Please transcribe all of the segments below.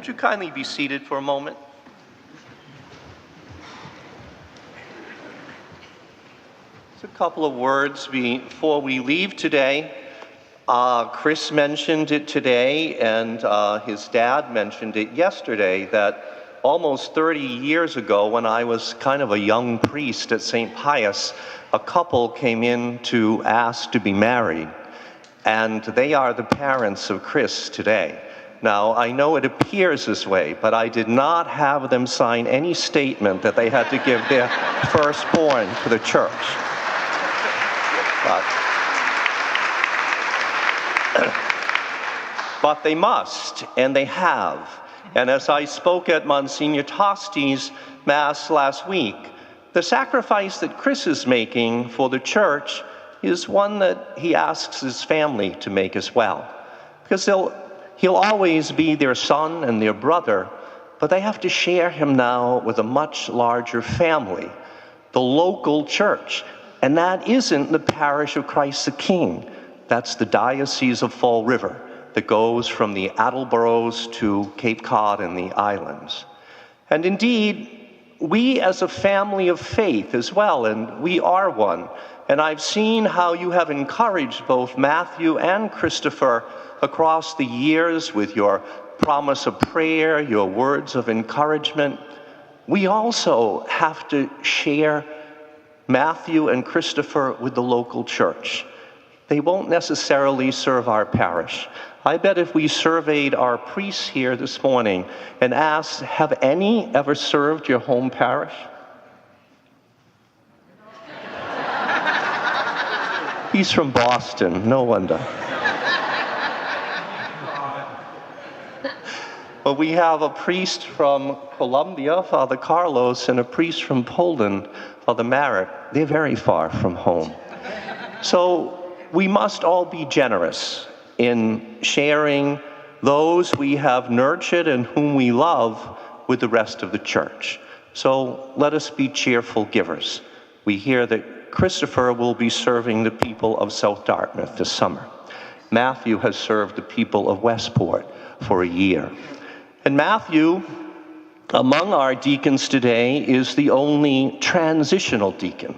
Would you kindly be seated for a moment? Just a couple of words before we leave today. Chris mentioned it today, and his dad mentioned it yesterday, that almost 30 years ago, when I was kind of a young priest at St. Pius, a couple came in to ask to be married, and they are the parents of Chris today. Now, I know it appears this way, but I did not have them sign any statement that they had to give their firstborn to the church. But they must, and they have. And as I spoke at Monsignor Tosti's Mass last week, the sacrifice that Chris is making for the church is one that he asks his family to make as well. Because he'll always be their son and their brother, but they have to share him now with a much larger family, the local church. And that isn't the parish of Christ the King. That's the Diocese of Fall River that goes from the Attleboroughs to Cape Cod and the islands. And indeed, we as a family of faith as well, and we are one. And I've seen how you have encouraged both Matthew and Christopher across the years with your promise of prayer, your words of encouragement. We also have to share Matthew and Christopher with the local church. They won't necessarily serve our parish. I bet if we surveyed our priests here this morning and asked, have any ever served your home parish? He's from Boston, no wonder. But we have a priest from Colombia, Father Carlos, and a priest from Poland, Father Marek. They're very far from home. So we must all be generous in sharing those we have nurtured and whom we love with the rest of the church. So let us be cheerful givers. We hear that Christopher will be serving the people of South Dartmouth this summer. Matthew has served the people of Westport for a year. And Matthew, among our deacons today, is the only transitional deacon.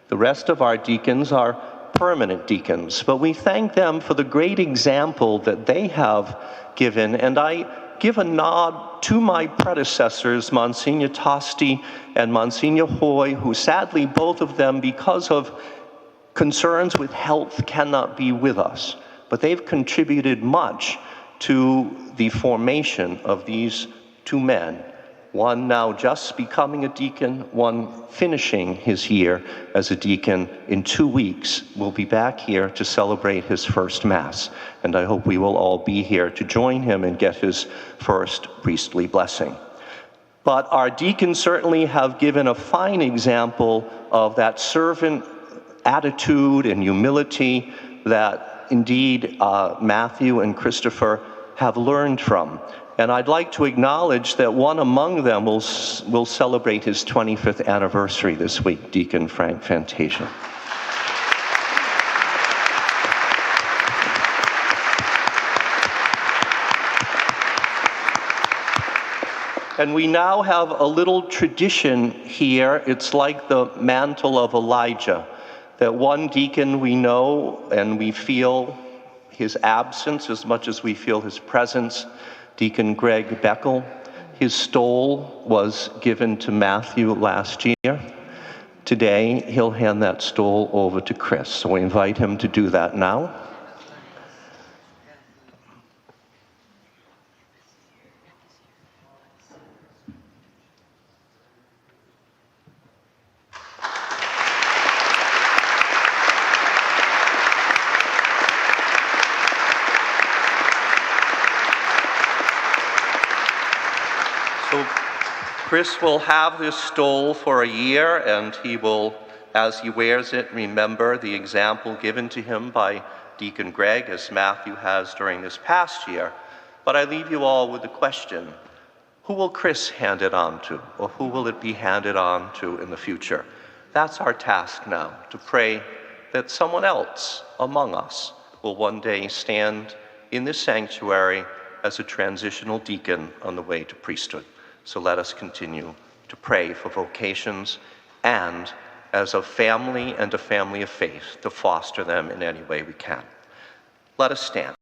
The rest of our deacons are permanent deacons, but we thank them for the great example that they have given. And I give a nod to my predecessors, Monsignor Tosti and Monsignor Hoy, who sadly, both of them, because of concerns with health, cannot be with us. But they've contributed much to the formation of these two men, one now just becoming a deacon, one finishing his year as a deacon. In 2 weeks, we'll be back here to celebrate his first Mass, and I hope we will all be here to join him and get his first priestly blessing. But our deacons certainly have given a fine example of that servant attitude and humility that indeed Matthew and Christopher have learned from. And I'd like to acknowledge that one among them will celebrate his 25th anniversary this week, Deacon Frank Fantasia. And we now have a little tradition here. It's like the mantle of Elijah, that one deacon we know and we feel his absence as much as we feel his presence, Deacon Greg Beckel. His stole was given to Matthew last year. Today, he'll hand that stole over to Chris, so we invite him to do that now. Chris will have this stole for a year, and he will, as he wears it, remember the example given to him by Deacon Greg, as Matthew has during this past year. But I leave you all with the question, who will Chris hand it on to, or who will it be handed on to in the future? That's our task now, to pray that someone else among us will one day stand in this sanctuary as a transitional deacon on the way to priesthood. So let us continue to pray for vocations and as a family and a family of faith to foster them in any way we can. Let us stand.